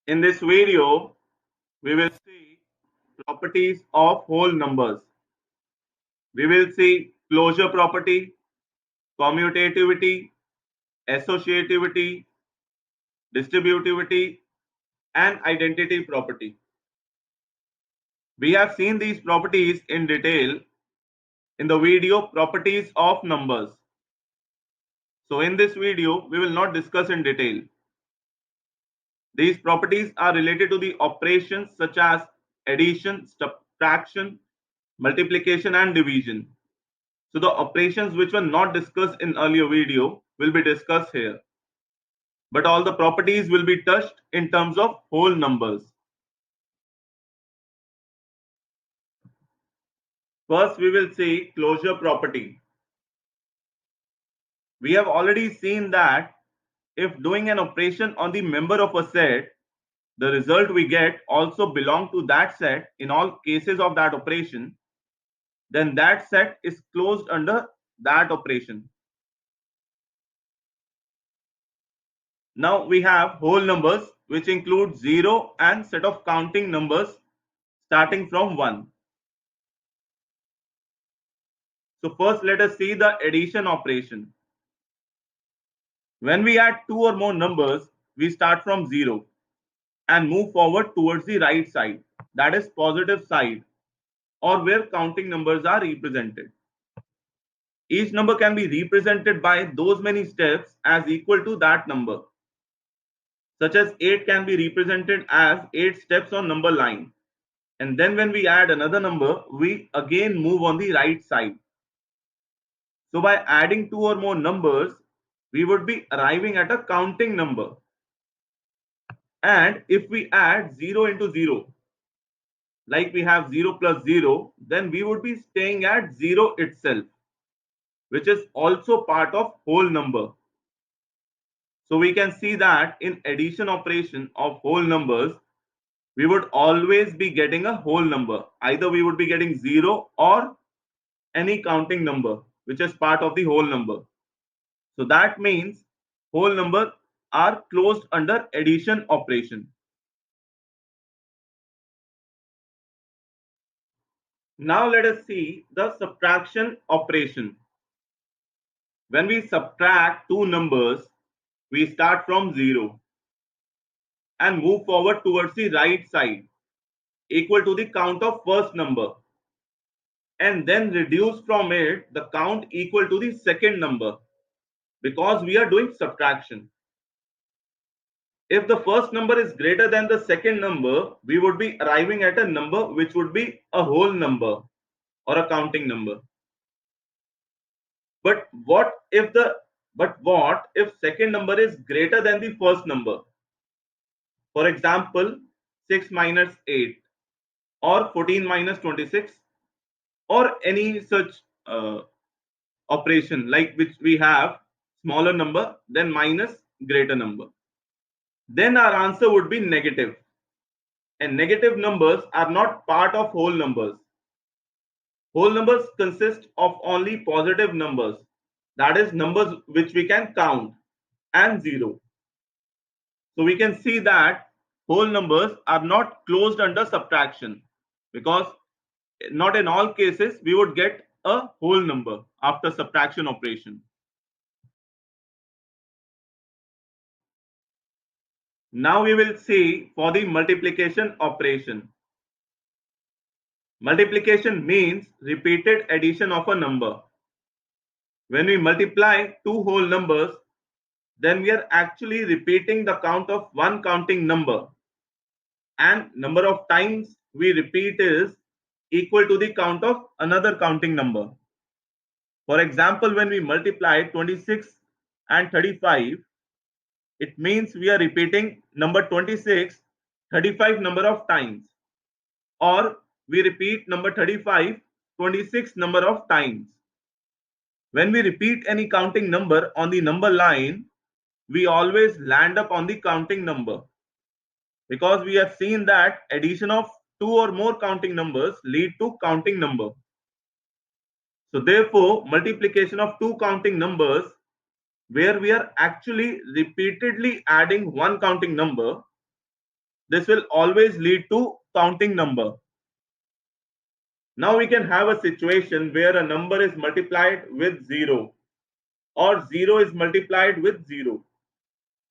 In this video, we will see properties of whole numbers. We will see closure property, commutativity, associativity, distributivity, and identity property. We have seen these properties in detail in the video properties of numbers. So in this video, we will not discuss in detail. These properties are related to the operations such as addition, subtraction, multiplication, and division. So the operations which were not discussed in earlier video will be discussed here. But all the properties will be touched in terms of whole numbers. First, we will see closure property. We have already seen that if doing an operation on the member of a set, the result we get also belong to that set in all cases of that operation, then that set is closed under that operation. Now we have whole numbers which include 0 and set of counting numbers starting from 1. So first let us see the addition operation. When we add 2 or more numbers, we start from 0 and move forward towards the right side, that is positive side, or where counting numbers are represented. Each number can be represented by those many steps as equal to that number, such as 8 can be represented as 8 steps on number line. And then when we add another number, we again move on the right side. So by adding 2 or more numbers, we would be arriving at a counting number. And if we add 0 into 0, like we have 0 plus 0, then we would be staying at 0 itself, which is also part of whole number. So we can see that in addition operation of whole numbers, we would always be getting a whole number. Either we would be getting 0 or any counting number, which is part of the whole number. So that means whole number are closed under addition operation. Now let us see the subtraction operation. When we subtract two numbers, we start from 0 and move forward towards the right side equal to the count of first number, and then reduce from it the count equal to the second number, because we are doing subtraction. If the first number is greater than the second number, we would be arriving at a number which would be a whole number or a counting number. But what if second number is greater than the first number? For example, 6 minus 8 or 14 minus 26 or any such operation like which we have smaller number then minus greater number. Then our answer would be negative. And negative numbers are not part of whole numbers. Whole numbers consist of only positive numbers, that is numbers which we can count, and 0. So we can see that whole numbers are not closed under subtraction, because not in all cases we would get a whole number after subtraction operation. Now we will see for the multiplication operation. Multiplication means repeated addition of a number. When we multiply two whole numbers, then we are actually repeating the count of one counting number, and number of times we repeat is equal to the count of another counting number. For example, when we multiply 26 and 35, it means we are repeating number 26 35 number of times, or we repeat number 35 26 number of times. When we repeat any counting number on the number line, we always land up on the counting number, because we have seen that addition of two or more counting numbers lead to counting number. So therefore, multiplication of two counting numbers where we are actually repeatedly adding one counting number, this will always lead to counting number. Now we can have a situation where a number is multiplied with 0 or 0 is multiplied with 0.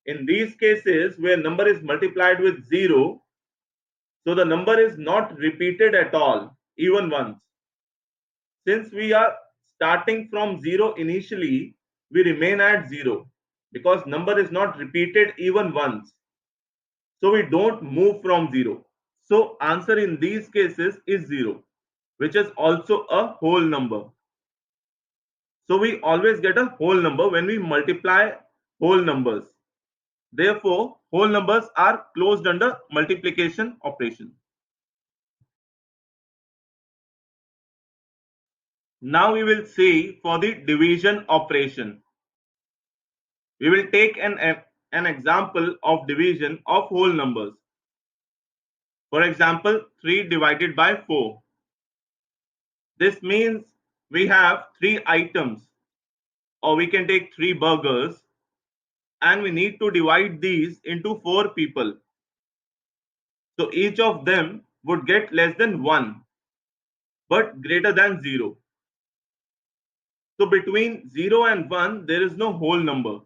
In these cases where number is multiplied with 0, so the number is not repeated at all, even once. Since we are starting from 0 initially, we remain at 0 because number is not repeated even once. So we don't move from 0. So answer in these cases is 0, which is also a whole number. So we always get a whole number when we multiply whole numbers. Therefore, whole numbers are closed under multiplication operation. Now we will see for the division operation. We will take an example of division of whole numbers. For example, 3 divided by 4. This means we have 3 items, or we can take 3 burgers, and we need to divide these into 4 people. So each of them would get less than 1, but greater than 0. So between 0 and 1, there is no whole number.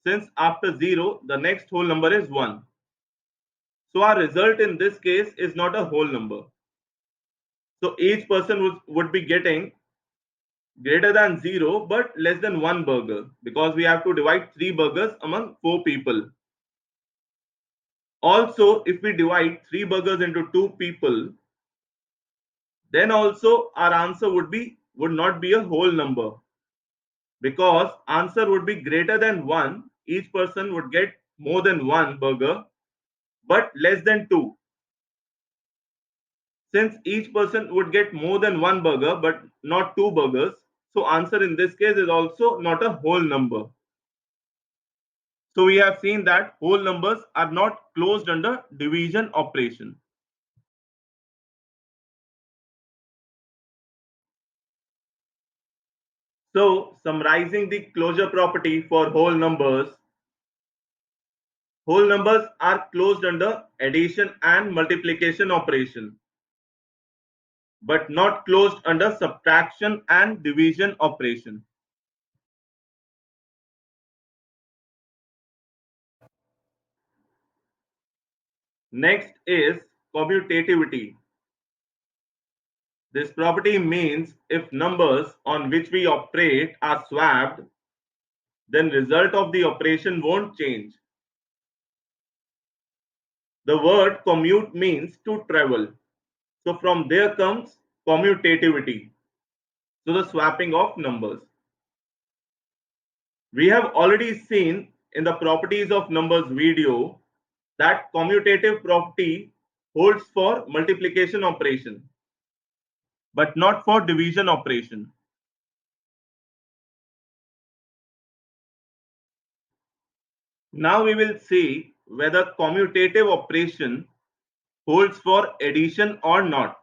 Since after 0, the next whole number is 1. So our result in this case is not a whole number. So each person would be getting greater than 0 but less than 1 burger, because we have to divide 3 burgers among 4 people. Also, if we divide 3 burgers into 2 people, then also our answer would not be a whole number, because answer would be greater than 1. Each person would get more than 1 burger but less than 2. Since each person would get more than 1 burger but not 2 burgers, so answer in this case is also not a whole number. So we have seen that whole numbers are not closed under division operation. So summarizing the closure property for whole numbers are closed under addition and multiplication operation, but not closed under subtraction and division operation. Next is commutativity. This property means if numbers on which we operate are swapped, then result of the operation won't change. The word commute means to travel. So from there comes commutativity. So the swapping of numbers. We have already seen in the properties of numbers video that commutative property holds for multiplication operation, but not for division operation. Now we will see whether commutative operation holds for addition or not.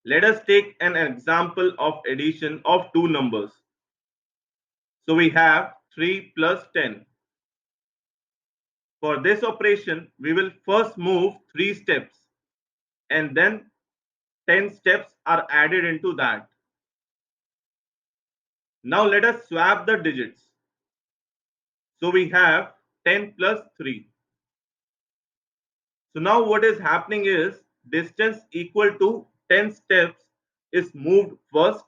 Let us take an example of addition of two numbers. So we have 3 plus 10. For this operation, we will first move 3 steps and then 10 steps are added into that. Now let us swap the digits. So we have 10 plus 3. So now what is happening is distance equal to 10 steps is moved first,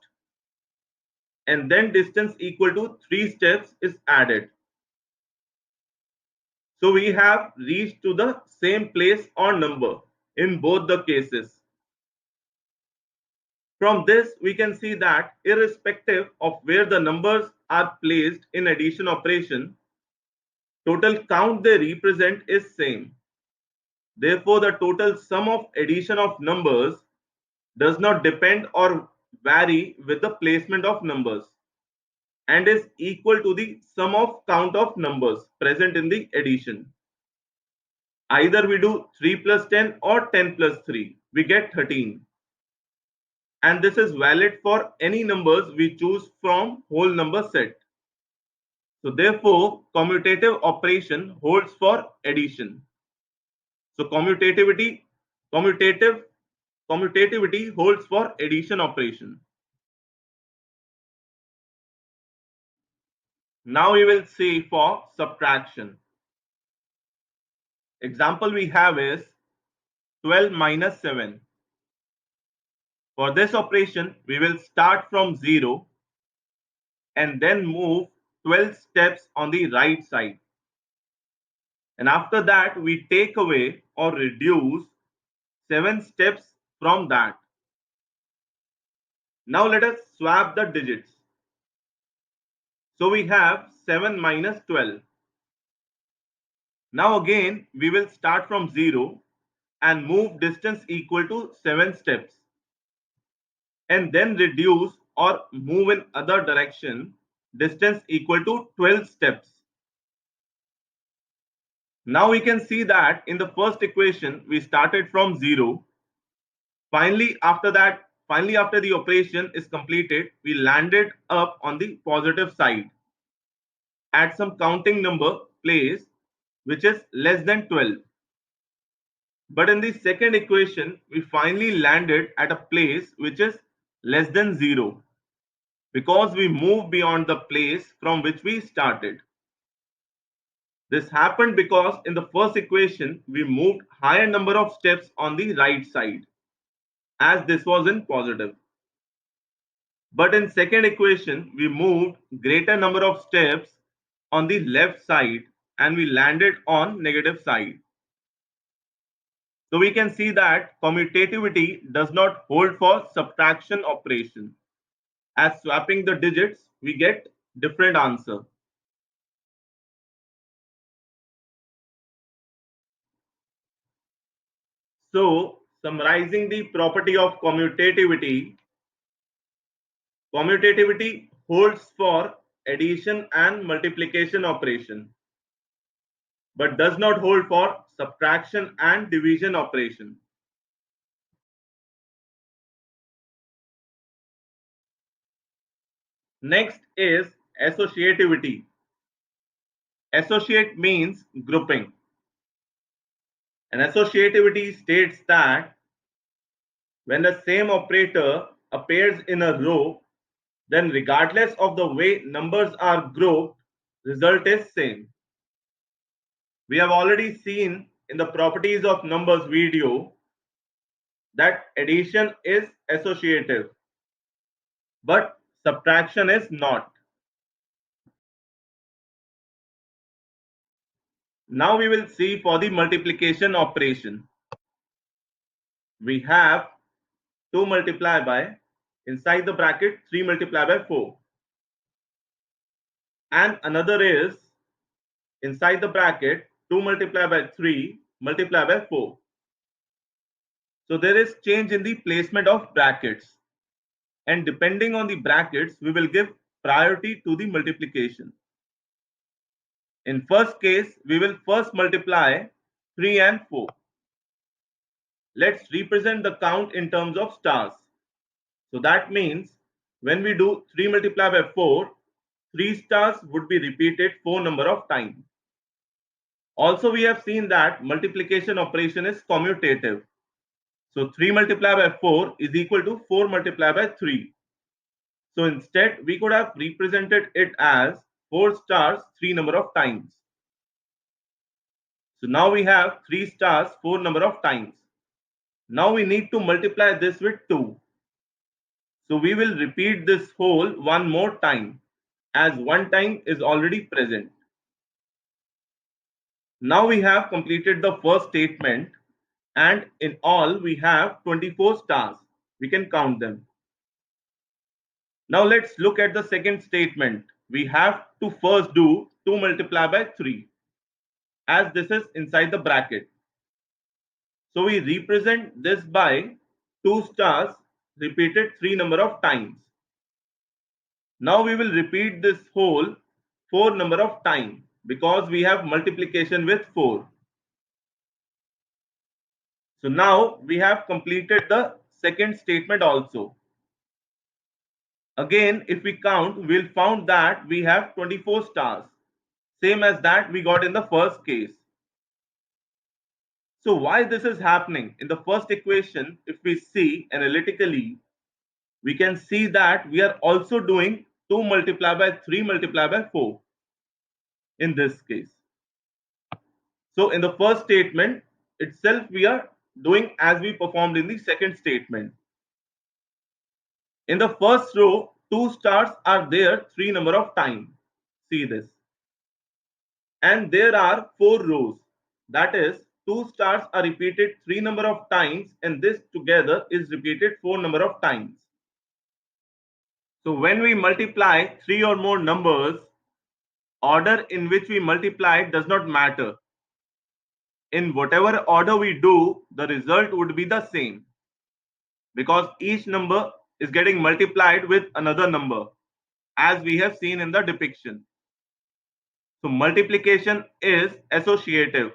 and then distance equal to 3 steps is added. So we have reached to the same place or number in both the cases. From this, we can see that irrespective of where the numbers are placed in addition operation, total count they represent is same. Therefore, the total sum of addition of numbers does not depend or vary with the placement of numbers and is equal to the sum of count of numbers present in the addition. Either we do 3 plus 10 or 10 plus 3, we get 13. And this is valid for any numbers we choose from whole number set. So therefore, commutative operation holds for addition. So commutativity holds for addition operation. Now we will see for subtraction. Example we have is 12 minus 7. For this operation, we will start from 0 and then move 12 steps on the right side. And after that, we take away or reduce 7 steps from that. Now let us swap the digits. So we have 7 minus 12. Now again, we will start from 0 and move distance equal to 7 steps. And then reduce or move in other direction distance equal to 12 steps. Now we can see that in the first equation, we started from 0. Finally, after the operation is completed, we landed up on the positive side at some counting number place which is less than 12. But in the second equation, we finally landed at a place which is less than 0 because we moved beyond the place from which we started. This happened because in the first equation, we moved higher number of steps on the right side as this was in positive. But in second equation, we moved greater number of steps on the left side and we landed on negative side. So we can see that commutativity does not hold for subtraction operation. As swapping the digits, we get different answer. So summarizing the property of commutativity, commutativity holds for addition and multiplication operation, but does not hold for subtraction and division operation. Next is associativity. Associate means grouping. And associativity states that when the same operator appears in a row, then regardless of the way numbers are grouped, result is same. We have already seen in the properties of numbers video that addition is associative, but subtraction is not. Now we will see for the multiplication operation. We have 2 multiplied by, inside the bracket 3 multiplied by 4. And another is inside the bracket 2 multiplied by 3 multiplied by 4. So there is change in the placement of brackets. And depending on the brackets, we will give priority to the multiplication. In first case, we will first multiply 3 and 4. Let's represent the count in terms of stars. So that means when we do 3 multiplied by 4, 3 stars would be repeated 4 number of times. Also, we have seen that multiplication operation is commutative. So 3 multiplied by 4 is equal to 4 multiplied by 3. So instead, we could have represented it as 4 stars 3 number of times. So now we have 3 stars 4 number of times. Now we need to multiply this with 2. So we will repeat this whole one more time as one time is already present. Now we have completed the first statement and in all we have 24 stars. We can count them. Now let's look at the second statement. We have to first do 2 multiplied by 3 as this is inside the bracket. So we represent this by 2 stars repeated 3 number of times. Now we will repeat this whole 4 number of times because we have multiplication with 4. So now we have completed the second statement also. Again, if we count, we'll found that we have 24 stars, same as that we got in the first case. So why this is happening? In the first equation, if we see analytically, we can see that we are also doing 2 multiplied by 3 multiplied by 4 in this case. So in the first statement itself, we are doing as we performed in the second statement. In the first row, 2 stars are there 3 number of times. See this. And there are 4 rows. That is, 2 stars are repeated 3 number of times, and this together is repeated 4 number of times. So when we multiply 3 or more numbers, order in which we multiply does not matter. In whatever order we do, the result would be the same, because each number is getting multiplied with another number, as we have seen in the depiction. So multiplication is associative.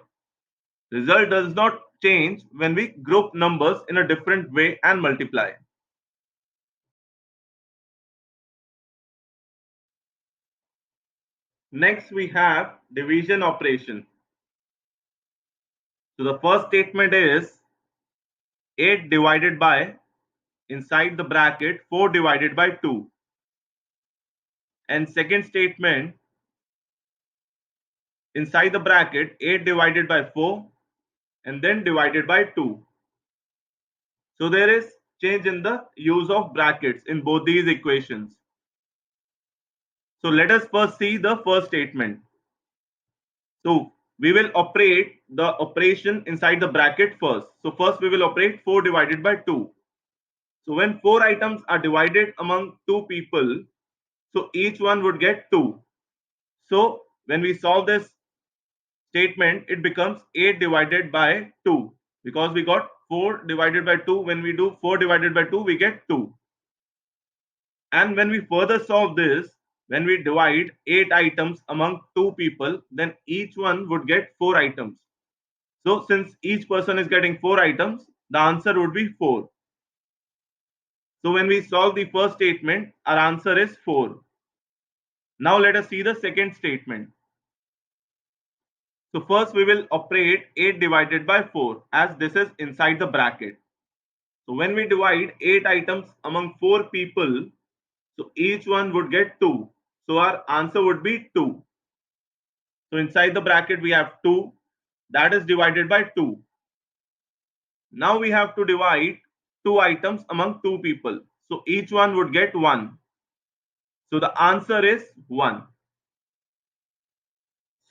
Result does not change when we group numbers in a different way and multiply. Next we have division operation. So the first statement is 8 divided by, inside the bracket, 4 divided by 2. And second statement, inside the bracket, 8 divided by 4 and then divided by 2. So there is change in the use of brackets in both these equations. So let us first see the first statement. So we will operate the operation inside the bracket first. So first we will operate 4 divided by 2. So when 4 items are divided among 2 people, so each one would get 2. So when we solve this statement, it becomes 8 divided by 2, because we got 4 divided by 2. When we do 4 divided by 2, we get 2. And when we further solve this, when we divide 8 items among 2 people, then each one would get 4 items. So since each person is getting 4 items, the answer would be 4. So when we solve the first statement, our answer is 4. Now let us see the second statement. So first we will operate 8 divided by 4, as this is inside the bracket. So when we divide 8 items among 4 people, so each one would get 2. So our answer would be 2. So inside the bracket we have 2, that is divided by 2. Now we have to divide 2 items among 2 people. So each one would get 1. So the answer is 1.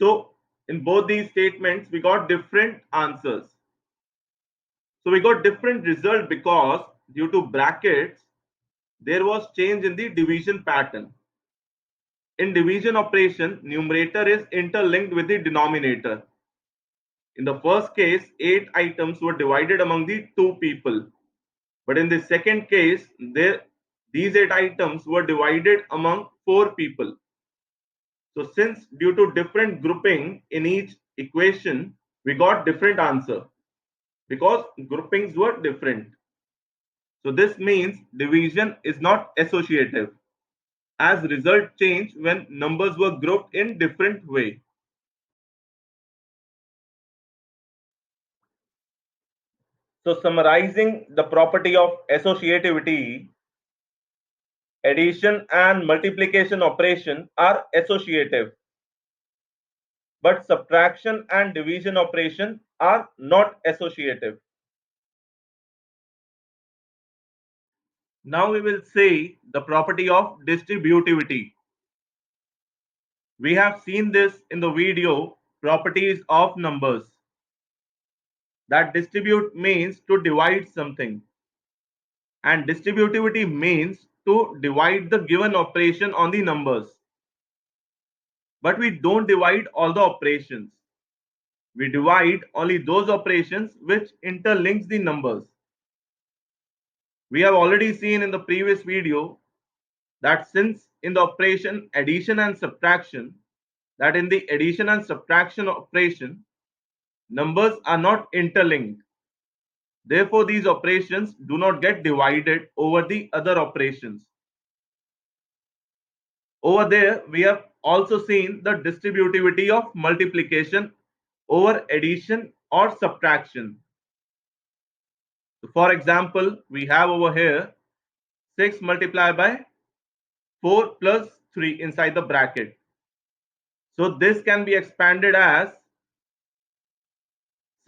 So in both these statements, we got different answers. So we got different result because due to brackets, there was change in the division pattern. In division operation, numerator is interlinked with the denominator. In the first case, 8 items were divided among the 2 people. But in the second case, these 8 items were divided among 4 people. So since due to different grouping in each equation, we got different answer because groupings were different. So this means division is not associative, as result change when numbers were grouped in different way. So summarizing the property of associativity, addition and multiplication operation are associative, but subtraction and division operation are not associative. Now we will see the property of distributivity. We have seen this in the video properties of numbers. That distribute means to divide something, and distributivity means to divide the given operation on the numbers. But we don't divide all the operations. We divide only those operations which interlinks the numbers. We have already seen in the previous video that since in the operation addition and subtraction, that in the addition and subtraction operation, numbers are not interlinked. Therefore, these operations do not get divided over the other operations. Over there, we have also seen the distributivity of multiplication over addition or subtraction. So for example, we have over here 6 multiplied by 4 plus 3 inside the bracket. So this can be expanded as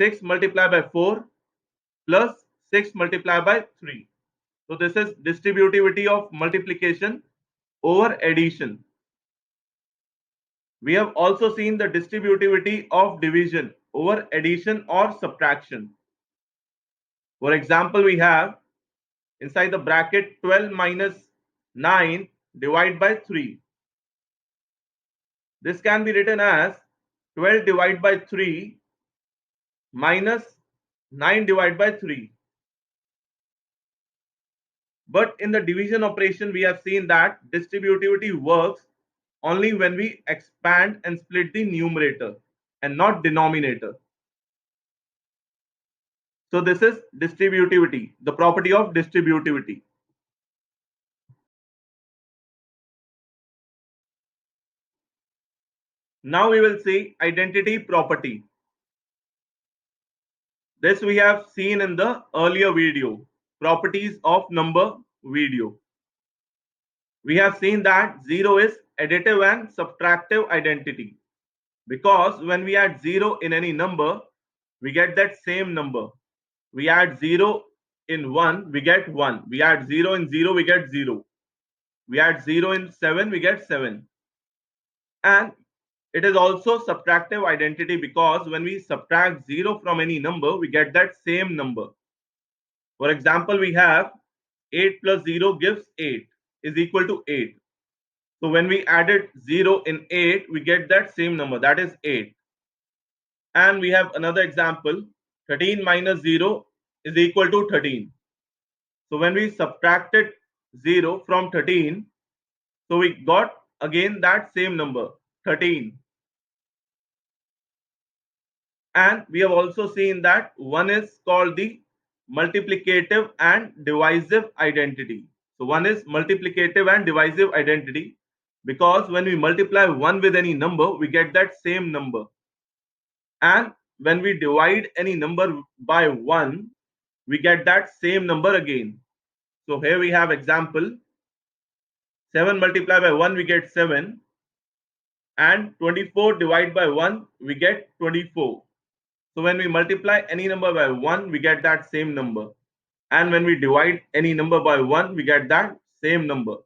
6 multiplied by 4 plus 6 multiplied by 3. So this is distributivity of multiplication over addition. We have also seen the distributivity of division over addition or subtraction. For example, we have inside the bracket 12 minus 9 divided by 3. This can be written as 12 divided by 3 minus 9 divided by 3. But in the division operation, we have seen that distributivity works only when we expand and split the numerator and not denominator. So this is distributivity, the property of distributivity. Now we will see identity property. This we have seen in the earlier video, properties of number video. We have seen that 0 is additive and subtractive identity, because when we add 0 in any number, we get that same number. We add 0 in 1, we get 1. We add 0 in 0, we get 0. We add 0 in 7, we get 7. And it is also subtractive identity, because when we subtract 0 from any number, we get that same number. For example, we have 8 plus 0 gives 8 is equal to 8. So when we added 0 in 8, we get that same number, that is 8. And we have another example, 13 minus 0 is equal to 13. So when we subtracted 0 from 13, so we got again that same number, 13. And we have also seen that one is called the multiplicative and divisive identity. So one is multiplicative and divisive identity, because when we multiply 1 with any number, we get that same number. And when we divide any number by 1, we get that same number again. So here we have example, 7 multiplied by 1, we get 7. And 24 divided by 1, we get 24. So when we multiply any number by 1, we get that same number. And when we divide any number by 1, we get that same number.